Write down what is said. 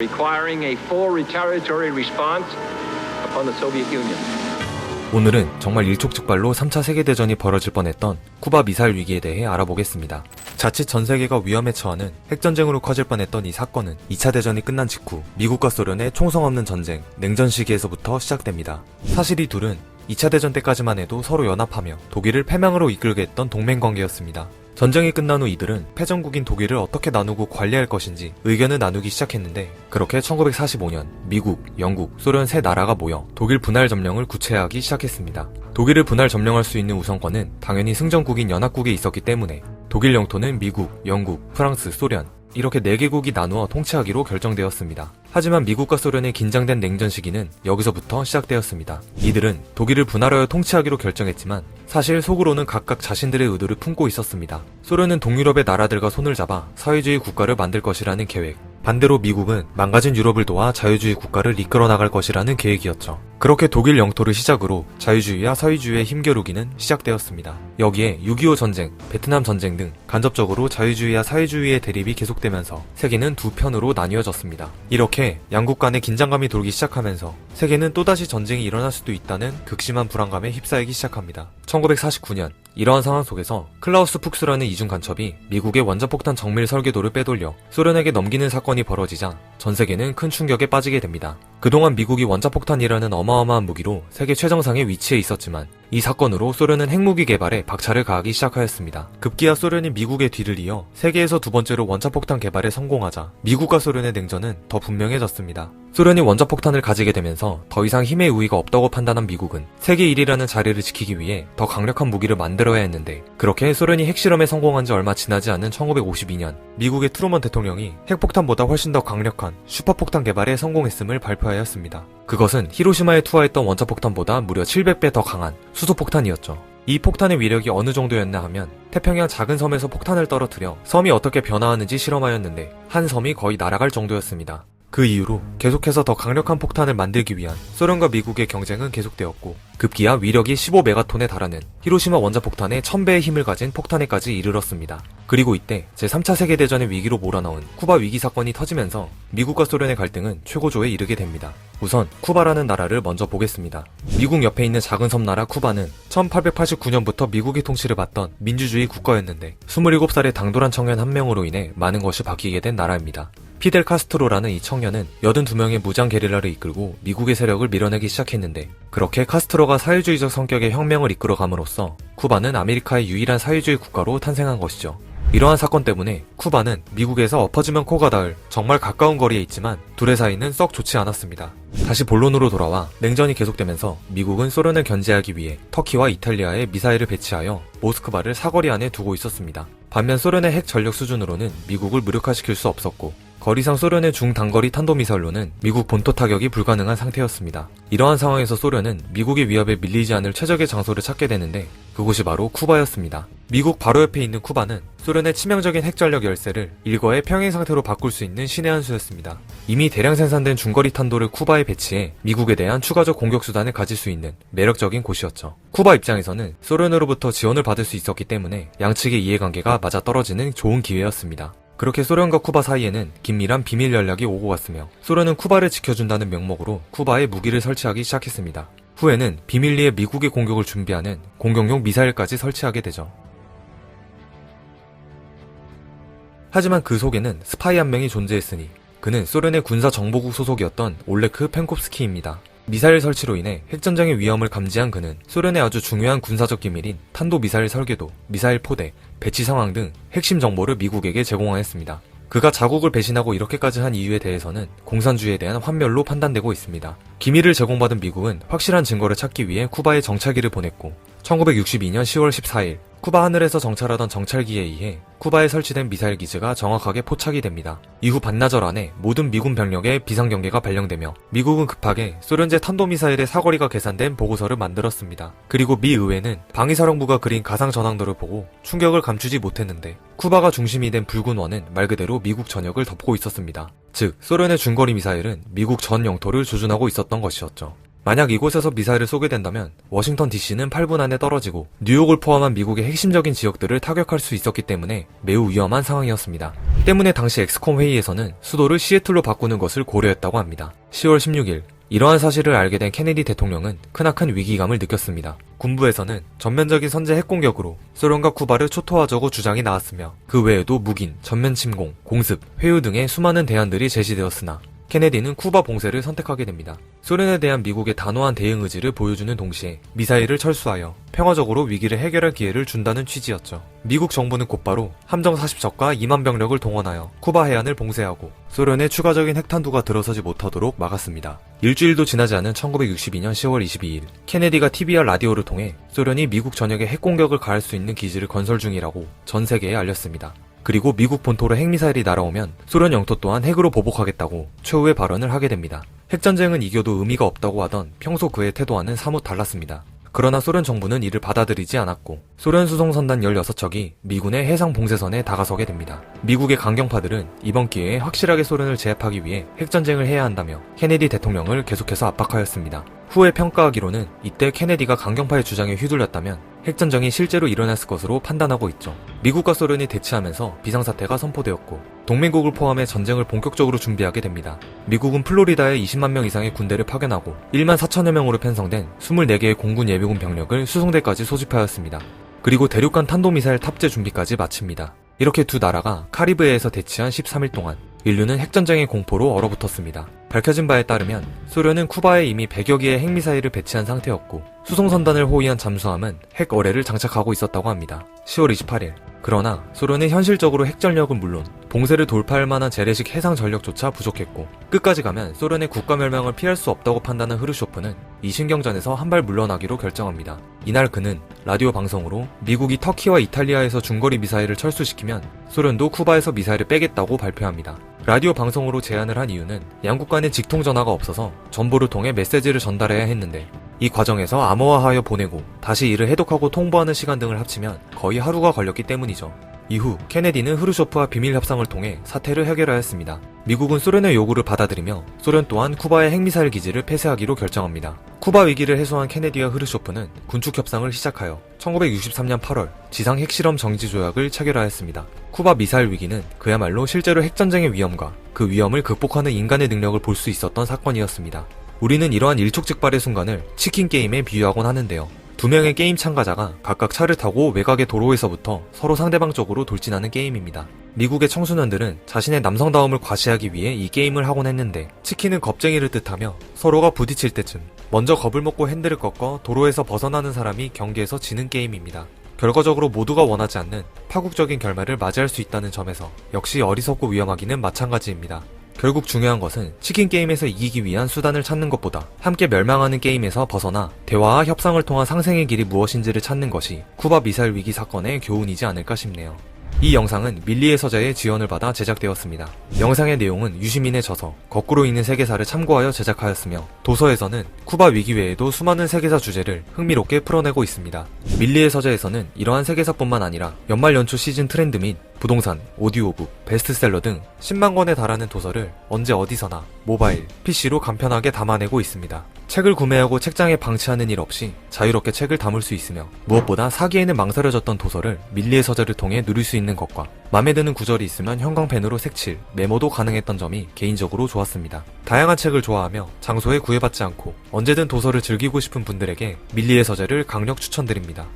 requiring a full retaliatory response upon the Soviet Union. 오늘은 정말 일촉즉발로 3차 세계대전이 벌어질 뻔했던 쿠바 미사일 위기에 대해 알아보겠습니다. 자칫 전 세계가 위험에 처하는 핵전쟁으로 커질 뻔했던 이 사건은 2차 대전이 끝난 직후 미국과 소련의 총성 없는 전쟁, 냉전 시기에서부터 시작됩니다. 사실 이 둘은 2차 대전 때까지만 해도 서로 연합하며 독일을 패망으로 이끌게 했던 동맹관계였습니다. 전쟁이 끝난 후 이들은 패전국인 독일을 어떻게 나누고 관리할 것인지 의견을 나누기 시작했는데, 그렇게 1945년 미국, 영국, 소련 세 나라가 모여 독일 분할 점령을 구체화하기 시작했습니다. 독일을 분할 점령할 수 있는 우선권은 당연히 승전국인 연합국에 있었기 때문에 독일 영토는 미국, 영국, 프랑스, 소련 이렇게 4개국이 나누어 통치하기로 결정되었습니다. 하지만 미국과 소련의 긴장된 냉전 시기는 여기서부터 시작되었습니다. 이들은 독일을 분할하여 통치하기로 결정했지만 사실 속으로는 각각 자신들의 의도를 품고 있었습니다. 소련은 동유럽의 나라들과 손을 잡아 사회주의 국가를 만들 것이라는 계획, 반대로 미국은 망가진 유럽을 도와 자유주의 국가를 이끌어 나갈 것이라는 계획이었죠. 그렇게 독일 영토를 시작으로 자유주의와 사회주의의 힘겨루기는 시작되었습니다. 여기에 6.25 전쟁, 베트남 전쟁 등 간접적으로 자유주의와 사회주의의 대립이 계속되면서 세계는 두 편으로 나뉘어졌습니다. 이렇게 양국 간의 긴장감이 돌기 시작하면서 세계는 또다시 전쟁이 일어날 수도 있다는 극심한 불안감에 휩싸이기 시작합니다. 1949년 이러한 상황 속에서 클라우스 푹스라는 이중 간첩이 미국의 원자폭탄 정밀 설계도를 빼돌려 소련에게 넘기는 사건이 벌어지자 전 세계는 큰 충격에 빠지게 됩니다. 그동안 미국이 원자폭탄이라는 어마어마한 무기로 세계 최정상에 위치해 있었지만 이 사건으로 소련은 핵무기 개발에 박차를 가하기 시작하였습니다. 급기야 소련이 미국의 뒤를 이어 세계에서 두 번째로 원자폭탄 개발에 성공하자 미국과 소련의 냉전은 더 분명해졌습니다. 소련이 원자폭탄을 가지게 되면서 더 이상 힘의 우위가 없다고 판단한 미국은 세계 1위라는 자리를 지키기 위해 더 강력한 무기를 만들어야 했는데, 그렇게 소련이 핵실험에 성공한 지 얼마 지나지 않은 1952년 미국의 트루먼 대통령이 핵폭탄보다 훨씬 더 강력한 슈퍼폭탄 개발에 성공했음을 발표하였습니다. 그것은 히로시마에 투하했던 원자폭탄보다 무려 700배 더 강한 수소폭탄이었죠. 이 폭탄의 위력이 어느 정도였나 하면 태평양 작은 섬에서 폭탄을 떨어뜨려 섬이 어떻게 변화하는지 실험하였는데 한 섬이 거의 날아갈 정도였습니다. 그 이후로 계속해서 더 강력한 폭탄을 만들기 위한 소련과 미국의 경쟁은 계속되었고, 급기야 위력이 15메가톤에 달하는 히로시마 원자폭탄의 1000배의 힘을 가진 폭탄에까지 이르렀습니다. 그리고 이때 제3차 세계대전의 위기로 몰아넣은 쿠바 위기 사건이 터지면서 미국과 소련의 갈등은 최고조에 이르게 됩니다. 우선 쿠바라는 나라를 먼저 보겠습니다. 미국 옆에 있는 작은 섬나라 쿠바는 1889년부터 미국의 통치를 받던 민주주의 국가였는데 27살의 당돌한 청년 한 명으로 인해 많은 것이 바뀌게 된 나라입니다. 피델 카스트로라는 이 청년은 82명의 무장 게릴라를 이끌고 미국의 세력을 밀어내기 시작했는데, 그렇게 카스트로가 사회주의적 성격의 혁명을 이끌어감으로써 쿠바는 아메리카의 유일한 사회주의 국가로 탄생한 것이죠. 이러한 사건 때문에 쿠바는 미국에서 엎어지면 코가 닿을 정말 가까운 거리에 있지만 둘의 사이는 썩 좋지 않았습니다. 다시 본론으로 돌아와 냉전이 계속되면서 미국은 소련을 견제하기 위해 터키와 이탈리아에 미사일을 배치하여 모스크바를 사거리 안에 두고 있었습니다. 반면 소련의 핵 전력 수준으로는 미국을 무력화시킬 수 없었고, 거리상 소련의 중단거리 탄도미사일로는 미국 본토 타격이 불가능한 상태였습니다. 이러한 상황에서 소련은 미국의 위협에 밀리지 않을 최적의 장소를 찾게 되는데, 그곳이 바로 쿠바였습니다. 미국 바로 옆에 있는 쿠바는 소련의 치명적인 핵전력 열세를 일거에 평행 상태로 바꿀 수 있는 신의 한 수였습니다. 이미 대량 생산된 중거리 탄도를 쿠바에 배치해 미국에 대한 추가적 공격 수단을 가질 수 있는 매력적인 곳이었죠. 쿠바 입장에서는 소련으로부터 지원을 받을 수 있었기 때문에 양측의 이해관계가 맞아떨어지는 좋은 기회였습니다. 그렇게 소련과 쿠바 사이에는 긴밀한 비밀 연락이 오고 갔으며 소련은 쿠바를 지켜준다는 명목으로 쿠바에 무기를 설치하기 시작했습니다. 후에는 비밀리에 미국의 공격을 준비하는 공격용 미사일까지 설치하게 되죠. 하지만 그 속에는 스파이 한 명이 존재했으니 그는 소련의 군사정보국 소속이었던 올레크 펜콥스키입니다. 미사일 설치로 인해 핵전쟁의 위험을 감지한 그는 소련의 아주 중요한 군사적 기밀인 탄도미사일 설계도, 미사일 포대, 배치 상황 등 핵심 정보를 미국에게 제공하였습니다. 그가 자국을 배신하고 이렇게까지 한 이유에 대해서는 공산주의에 대한 환멸로 판단되고 있습니다. 기밀을 제공받은 미국은 확실한 증거를 찾기 위해 쿠바에 정찰기를 보냈고, 1962년 10월 14일 쿠바 하늘에서 정찰하던 정찰기에 의해 쿠바에 설치된 미사일 기지가 정확하게 포착이 됩니다. 이후 반나절 안에 모든 미군 병력의 비상경계가 발령되며 미국은 급하게 소련제 탄도미사일의 사거리가 계산된 보고서를 만들었습니다. 그리고 미 의회는 방위사령부가 그린 가상 전황도를 보고 충격을 감추지 못했는데, 쿠바가 중심이 된 붉은 원은 말 그대로 미국 전역을 덮고 있었습니다. 즉 소련의 중거리 미사일은 미국 전 영토를 조준하고 있었던 것이었죠. 만약 이곳에서 미사일을 쏘게 된다면 워싱턴 DC는 8분 안에 떨어지고 뉴욕을 포함한 미국의 핵심적인 지역들을 타격할 수 있었기 때문에 매우 위험한 상황이었습니다. 때문에 당시 엑스콤 회의에서는 수도를 시애틀로 바꾸는 것을 고려했다고 합니다. 10월 16일 이러한 사실을 알게 된 케네디 대통령은 크나큰 위기감을 느꼈습니다. 군부에서는 전면적인 선제 핵공격으로 소련과 쿠바를 초토화하자고 주장이 나왔으며 그 외에도 묵인, 전면 침공, 공습, 회유 등의 수많은 대안들이 제시되었으나 케네디는 쿠바 봉쇄를 선택하게 됩니다. 소련에 대한 미국의 단호한 대응 의지를 보여주는 동시에 미사일을 철수하여 평화적으로 위기를 해결할 기회를 준다는 취지였죠. 미국 정부는 곧바로 함정 40척과 2만 병력을 동원하여 쿠바 해안을 봉쇄하고 소련의 추가적인 핵탄두가 들어서지 못하도록 막았습니다. 일주일도 지나지 않은 1962년 10월 22일 케네디가 TV와 라디오를 통해 소련이 미국 전역에 핵공격을 가할 수 있는 기지를 건설 중이라고 전 세계에 알렸습니다. 그리고 미국 본토로 핵미사일이 날아오면 소련 영토 또한 핵으로 보복하겠다고 최후의 발언을 하게 됩니다. 핵전쟁은 이겨도 의미가 없다고 하던 평소 그의 태도와는 사뭇 달랐습니다. 그러나 소련 정부는 이를 받아들이지 않았고 소련 수송선단 16척이 미군의 해상 봉쇄선에 다가서게 됩니다. 미국의 강경파들은 이번 기회에 확실하게 소련을 제압하기 위해 핵전쟁을 해야 한다며 케네디 대통령을 계속해서 압박하였습니다. 후에 평가하기로는 이때 케네디가 강경파의 주장에 휘둘렸다면 핵전쟁이 실제로 일어났을 것으로 판단하고 있죠. 미국과 소련이 대치하면서 비상사태가 선포되었고 동맹국을 포함해 전쟁을 본격적으로 준비하게 됩니다. 미국은 플로리다에 20만 명 이상의 군대를 파견하고 1만 4천여 명으로 편성된 24개의 공군 예비군 병력을 수송대까지 소집하였습니다. 그리고 대륙간 탄도미사일 탑재 준비까지 마칩니다. 이렇게 두 나라가 카리브해에서 대치한 13일 동안 인류는 핵전쟁의 공포로 얼어붙었습니다. 밝혀진 바에 따르면 소련은 쿠바에 이미 100여 개의 핵미사일을 배치한 상태였고 수송선단을 호위한 잠수함은 핵어뢰를 장착하고 있었다고 합니다. 10월 28일 그러나 소련은 현실적으로 핵전력은 물론 봉쇄를 돌파할 만한 재래식 해상 전력조차 부족했고 끝까지 가면 소련의 국가멸망을 피할 수 없다고 판단한 흐르쇼프는 이 신경전에서 한 발 물러나기로 결정합니다. 이날 그는 라디오 방송으로 미국이 터키와 이탈리아에서 중거리 미사일을 철수시키면 소련도 쿠바에서 미사일을 빼겠다고 발표합니다. 라디오 방송으로 제안을 한 이유는 양국 간에 직통전화가 없어서 전보를 통해 메시지를 전달해야 했는데 이 과정에서 암호화하여 보내고 다시 이를 해독하고 통보하는 시간 등을 합치면 거의 하루가 걸렸기 때문이죠. 이후 케네디는 흐르쇼프와 비밀 협상을 통해 사태를 해결하였습니다. 미국은 소련의 요구를 받아들이며 소련 또한 쿠바의 핵미사일 기지를 폐쇄하기로 결정합니다. 쿠바 위기를 해소한 케네디와 흐르쇼프는 군축 협상을 시작하여 1963년 8월 지상 핵실험 정지 조약을 체결하였습니다. 쿠바 미사일 위기는 그야말로 실제로 핵전쟁의 위험과 그 위험을 극복하는 인간의 능력을 볼 수 있었던 사건이었습니다. 우리는 이러한 일촉즉발의 순간을 치킨 게임에 비유하곤 하는데요. 두 명의 게임 참가자가 각각 차를 타고 외곽의 도로에서부터 서로 상대방 쪽으로 돌진하는 게임입니다. 미국의 청소년들은 자신의 남성다움을 과시하기 위해 이 게임을 하곤 했는데 치킨은 겁쟁이를 뜻하며 서로가 부딪힐 때쯤 먼저 겁을 먹고 핸들을 꺾어 도로에서 벗어나는 사람이 경기에서 지는 게임입니다. 결과적으로 모두가 원하지 않는 파국적인 결말을 맞이할 수 있다는 점에서 역시 어리석고 위험하기는 마찬가지입니다. 결국 중요한 것은 치킨 게임에서 이기기 위한 수단을 찾는 것보다 함께 멸망하는 게임에서 벗어나 대화와 협상을 통한 상생의 길이 무엇인지를 찾는 것이 쿠바 미사일 위기 사건의 교훈이지 않을까 싶네요. 이 영상은 밀리의 서재의 지원을 받아 제작되었습니다. 영상의 내용은 유시민의 저서 거꾸로 있는 세계사를 참고하여 제작하였으며 도서에서는 쿠바 위기 외에도 수많은 세계사 주제를 흥미롭게 풀어내고 있습니다. 밀리의 서재에서는 이러한 세계사뿐만 아니라 연말 연초 시즌 트렌드 및 부동산, 오디오북, 베스트셀러 등 10만 권에 달하는 도서를 언제 어디서나 모바일, PC로 간편하게 담아내고 있습니다. 책을 구매하고 책장에 방치하는 일 없이 자유롭게 책을 담을 수 있으며 무엇보다 사기에는 망설여졌던 도서를 밀리의 서재를 통해 누릴 수 있는 것과 마음에 드는 구절이 있으면 형광펜으로 색칠, 메모도 가능했던 점이 개인적으로 좋았습니다. 다양한 책을 좋아하며 장소에 구애받지 않고 언제든 도서를 즐기고 싶은 분들에게 밀리의 서재를 강력 추천드립니다.